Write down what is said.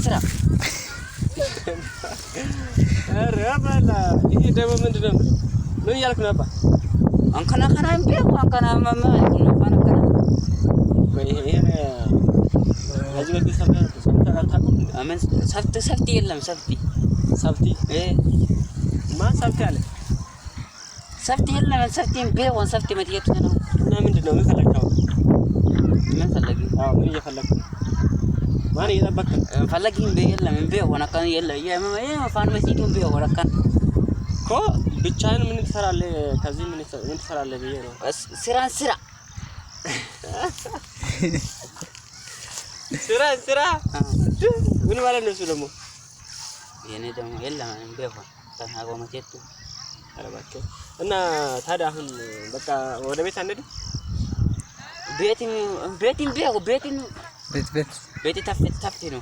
سرا ربلا ይሄ ደግሞ ምንድነው ምን ያልኩ ነበር አንከና እንበው አንከና ማማ አንከና ይሄ አጅ በዚህ ሰምታታቁ አመን ሰፍቲ የለም ሰፍቲ ማን ሰፍቲ አለ ሰፍቲ የለም ሰፍቲን በው ሰፍቲ መጥየት ነው እና ምንድነው ምን ፈለከው ምን ፈለጊ አዎ ምን እየፈለኩ ማን እየጠበቀ ፈለጊን በየለም እንበው ወነካን የለ ፋርማሲቱን በው ወረካን ኮ ብቻህን ምን ትሰራለህ ከዚህ ምን ትሰራለህ ብዬ ነው ስራ ምን ማለት ነው እሱ ደግሞ የኔ ደግሞ የለም እንበው ተናገው መቼቱ አረባቸው እና ታዲያ አሁን በቃ ወደ ቤት አንሄድ ቤት ተፍት ነው